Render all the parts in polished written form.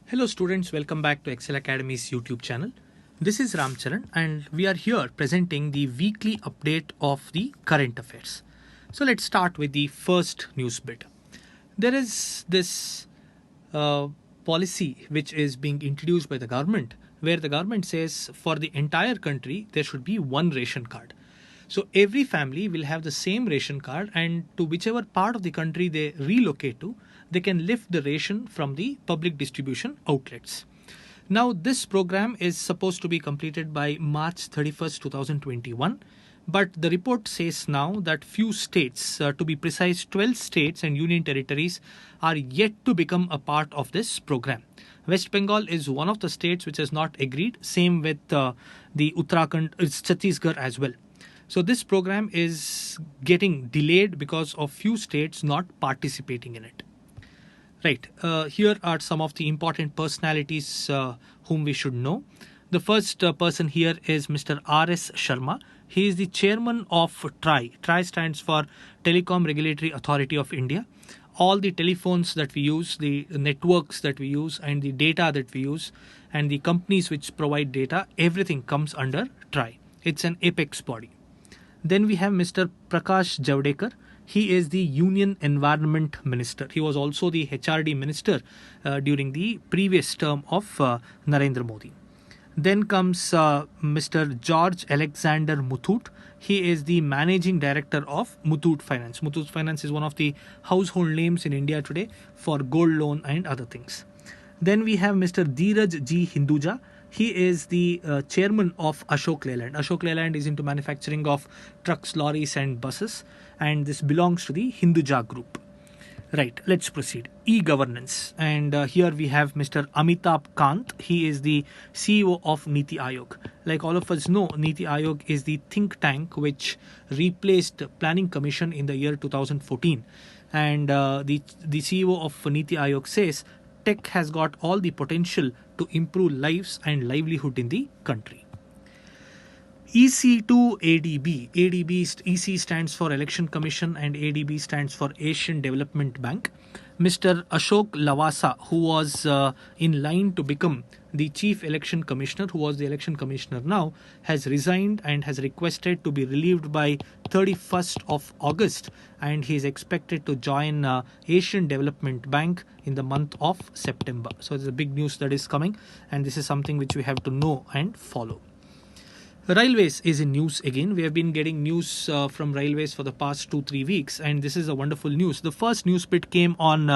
Hello students, welcome back to Excel Academy's YouTube channel. This is Ramcharan and we are here presenting the weekly update of the current affairs. So let's start with the first news bit. There is this policy which is being introduced by the government where the government says for the entire country there should be one ration card. So every family will have the same ration card, and to whichever part of the country they relocate to, they can lift the ration from the public distribution outlets. Now, this program is supposed to be completed by March 31st, 2021. But the report says now that few states, to be precise, 12 states and union territories, are yet to become a part of this program. West Bengal is one of the states which has not agreed. Same with the Uttarakhand, it's Chhattisgarh as well. So this program is getting delayed because of few states not participating in it. Right, here are some of the important personalities whom we should know. The first person here is Mr. R.S. Sharma. He is the chairman of TRAI. TRAI stands for Telecom Regulatory Authority of India. All the telephones that we use, the networks that we use, and the data that we use, and the companies which provide data, everything comes under TRAI. It's an apex body. Then we have Mr. Prakash Javadekar. He is the Union Environment Minister. He was also the HRD Minister during the previous term of Narendra Modi. Then comes Mr. George Alexander Muthoot. He is the Managing Director of Muthoot Finance. Muthoot Finance is one of the household names in India today for gold loan and other things. Then we have Mr. Dheeraj G. Hinduja. He is the chairman of Ashok Leyland. Ashok Leyland is into manufacturing of trucks, lorries and buses, and this belongs to the Hinduja group. Right, let's proceed. E-governance, and here we have Mr. Amitabh Kant. He is the CEO of Niti Aayog. Like all of us know, Niti Aayog is the think tank which replaced Planning Commission in the year 2014. And the CEO of Niti Aayog says tech has got all the potential to improve lives and livelihood in the country. EC to ADB. EC stands for Election Commission and ADB stands for Asian Development Bank. Mr. Ashok Lavasa, who was in line to become the Chief Election Commissioner, who was the Election Commissioner now, has resigned and has requested to be relieved by 31st of August, and he is expected to join Asian Development Bank in the month of September. So there's a big news that is coming, and this is something which we have to know and follow. Railways is in news again. We have been getting news from railways for the past 2-3 weeks, and this is a wonderful news. The first news bit came on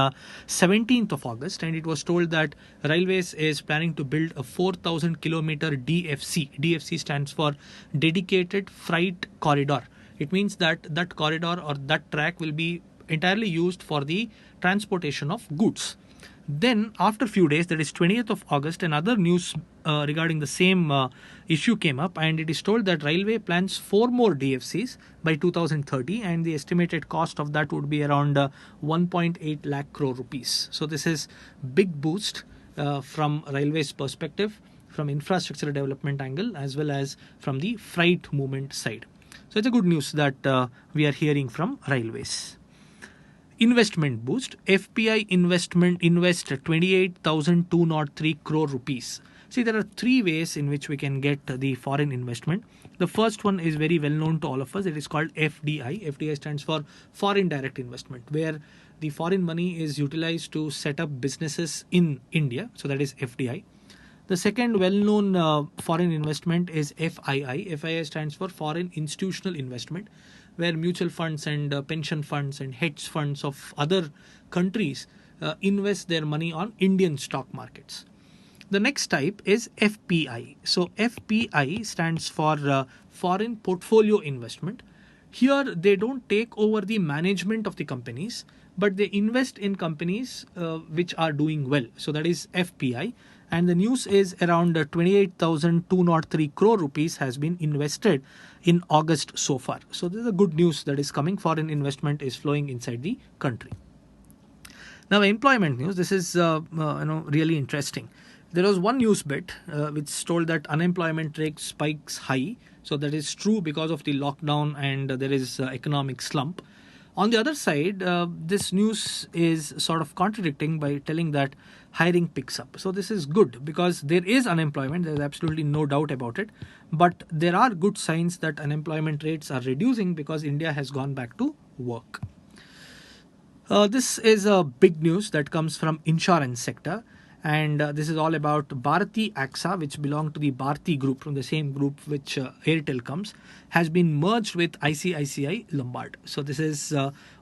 17th of August, and it was told that railways is planning to build a 4,000 kilometer DFC. DFC stands for Dedicated Freight Corridor. It means that that corridor or that track will be entirely used for the transportation of goods. Then after a few days, that is 20th of August, another news regarding the same issue came up, and it is told that railway plans 4 more DFCs by 2030, and the estimated cost of that would be around 1.8 lakh crore rupees. So this is big boost from railways perspective, from infrastructure development angle, as well as from the freight movement side. So it's a good news that we are hearing from railways. Investment boost. FPI invest 28,203 crore rupees. See, there are 3 ways in which we can get the foreign investment. The first one is very well known to all of us. It is called FDI. FDI stands for foreign direct investment, where the foreign money is utilized to set up businesses in India. So that is FDI. The second well-known foreign investment is FII. FII stands for foreign institutional investment, where mutual funds and pension funds and hedge funds of other countries invest their money on Indian stock markets. The next type is FPI. So FPI stands for foreign portfolio investment. Here they don't take over the management of the companies, but they invest in companies which are doing well. So that is FPI. And the news is around 28,203 crore rupees has been invested in August so far. So this is a good news that is coming. Foreign investment is flowing inside the country. Now, employment news. This is really interesting. There was one news bit which told that unemployment rate spikes high. So that is true because of the lockdown and there is economic slump. On the other side, this news is sort of contradicting by telling that hiring picks up. So this is good because there is unemployment. There's absolutely no doubt about it. But there are good signs that unemployment rates are reducing because India has gone back to work. This is a big news that comes from insurance sector, and this is all about Bharti AXA, which belong to the Bharti group, from the same group which Airtel comes, has been merged with ICICI Lombard. So this is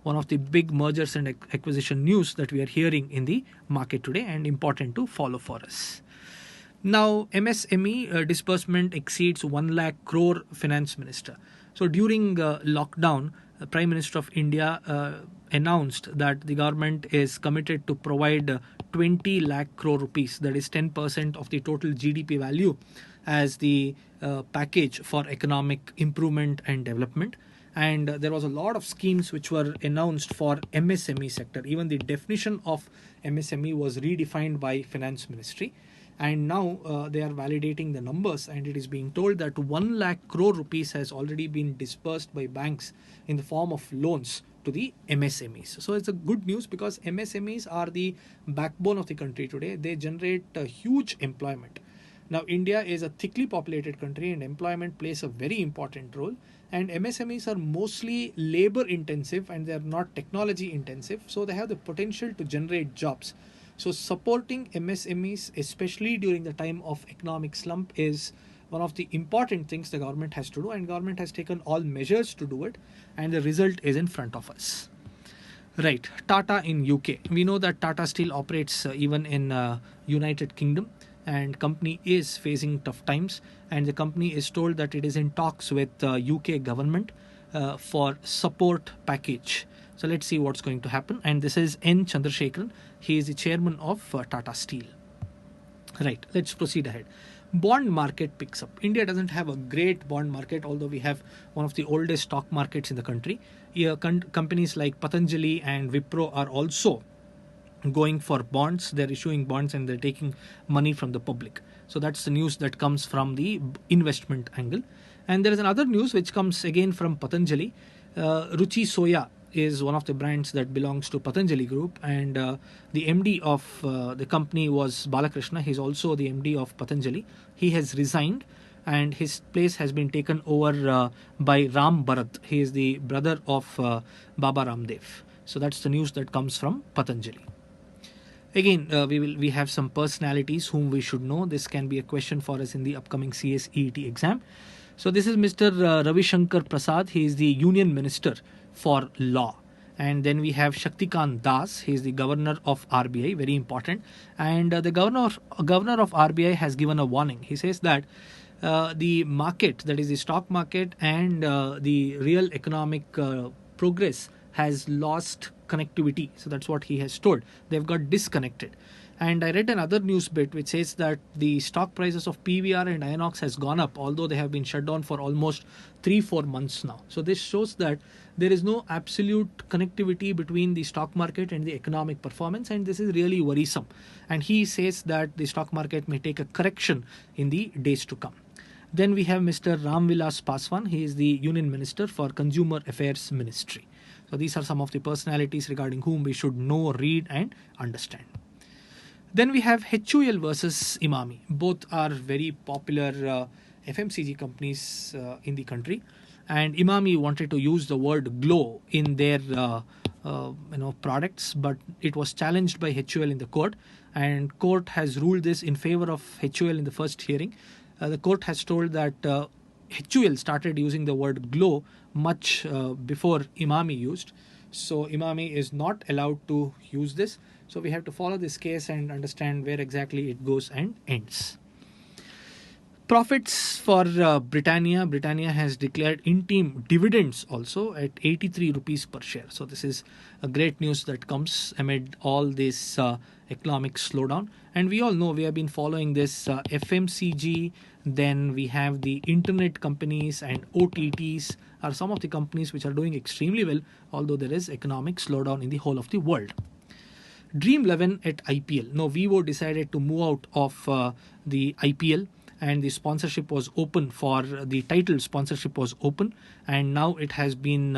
one of the big mergers and acquisition news that we are hearing in the market today, and important to follow for us. Now, MSME disbursement exceeds 1 lakh crore, finance minister. So during lockdown, the Prime Minister of India announced that the government is committed to provide 20 lakh crore rupees, that is 10% of the total GDP value, as the package for economic improvement and development. And there was a lot of schemes which were announced for MSME sector. Even the definition of MSME was redefined by Finance Ministry. And now they are validating the numbers, and it is being told that 1 lakh crore rupees has already been disbursed by banks in the form of loans to the MSMEs. So it's a good news because MSMEs are the backbone of the country today. They generate huge employment. Now, India is a thickly populated country, and employment plays a very important role. And MSMEs are mostly labor intensive, and they are not technology intensive. So they have the potential to generate jobs. So supporting MSMEs, especially during the time of economic slump, is one of the important things the government has to do, and government has taken all measures to do it, and the result is in front of us. Right, Tata in UK. We know that Tata Steel operates even in United Kingdom, and company is facing tough times, and the company is told that it is in talks with UK government for support package. So let's see what's going to happen. And this is N. Chandrasekaran. He is the chairman of Tata Steel. Right, let's proceed ahead. Bond market picks up. India doesn't have a great bond market, although we have one of the oldest stock markets in the country. Here, companies like Patanjali and Wipro are also going for bonds. They're issuing bonds and they're taking money from the public. So that's the news that comes from the investment angle. And there is another news which comes again from Patanjali. Ruchi Soya is one of the brands that belongs to Patanjali Group, and the MD of the company was Balakrishna. He's also the MD of Patanjali. He has resigned, and his place has been taken over by Ram Bharat. He is the brother of Baba Ramdev. So that's the news that comes from Patanjali. Again, we have some personalities whom we should know. This can be a question for us in the upcoming CSEET exam. So this is Mr. Ravi Shankar Prasad. He is the Union Minister for Law. And then we have Shaktikant Das. He is the Governor of RBI, very important. And the Governor of RBI has given a warning. He says that the market, that is the stock market, and the real economic progress has lost connectivity. So that's what he has told. They've got disconnected. And I read another news bit which says that the stock prices of PVR and Inox has gone up, although they have been shut down for almost 3-4 months now. So this shows that there is no absolute connectivity between the stock market and the economic performance, and this is really worrisome. And he says that the stock market may take a correction in the days to come. Then we have Mr. Ram Vilas Paswan. He is the Union Minister for Consumer Affairs Ministry. So these are some of the personalities regarding whom we should know, read and understand. Then we have HUL versus Emami. Both are very popular FMCG companies in the country. And Emami wanted to use the word glow in their products, but it was challenged by HUL in the court. And court has ruled this in favor of HUL in the first hearing. The court has told that HUL started using the word glow much before Emami used. So Emami is not allowed to use this. So we have to follow this case and understand where exactly it goes and ends. Profits for Britannia. Britannia has declared interim dividends also at 83 rupees per share. So this is a great news that comes amid all this economic slowdown. And we all know, we have been following this FMCG. Then we have the internet companies, and OTTs are some of the companies which are doing extremely well, although there is economic slowdown in the whole of the world. Dream 11 at IPL. Now, Vivo decided to move out of the IPL, and the sponsorship was open for the title sponsorship was open, and now it has been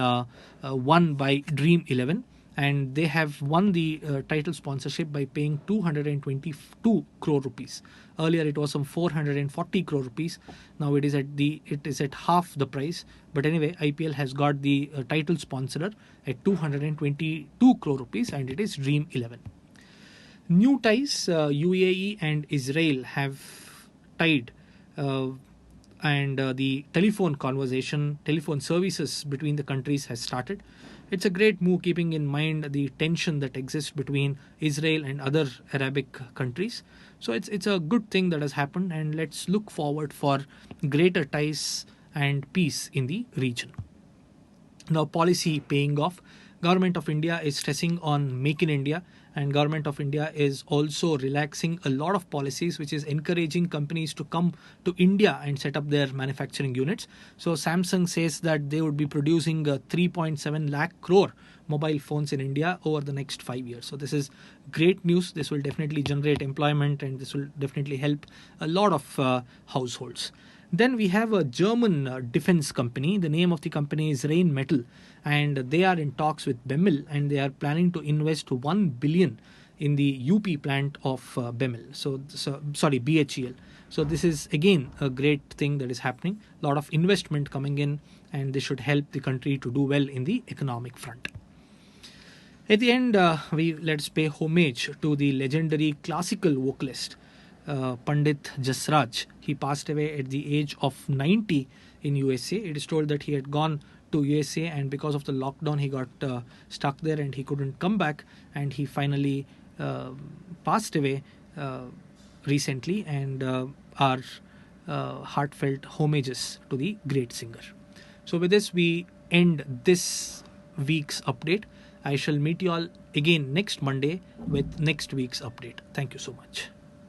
won by Dream 11. and they have won the title sponsorship by paying 222 crore rupees. Earlier it was some 440 crore rupees. Now it is at half the price. But anyway, IPL has got the title sponsor at 222 crore rupees, and it is Dream 11. New ties, UAE and Israel have tied, and the telephone services between the countries has started. It's a great move, keeping in mind the tension that exists between Israel and other Arabic countries. So it's a good thing that has happened, and let's look forward for greater ties and peace in the region. Now, policy paying off. Government of India is stressing on Make in India, and Government of India is also relaxing a lot of policies, which is encouraging companies to come to India and set up their manufacturing units. So Samsung says that they would be producing 3.7 lakh crore mobile phones in India over the next 5 years. So this is great news. This will definitely generate employment, and this will definitely help a lot of households. Then we have a German defense company. The name of the company is Rheinmetall, and they are in talks with BEML, and they are planning to invest 1 billion in the UP plant of BEML. Sorry, BHEL. So this is again a great thing that is happening. A lot of investment coming in, and this should help the country to do well in the economic front. At the end, let's pay homage to the legendary classical vocalist Pandit Jasraj. He passed away at the age of 90 in USA. It is told that he had gone to USA, and because of the lockdown he got stuck there and he couldn't come back, and he finally passed away recently, and our heartfelt homages to the great singer. So with this we end this week's update. I shall meet you all again next Monday with next week's update. Thank you so much.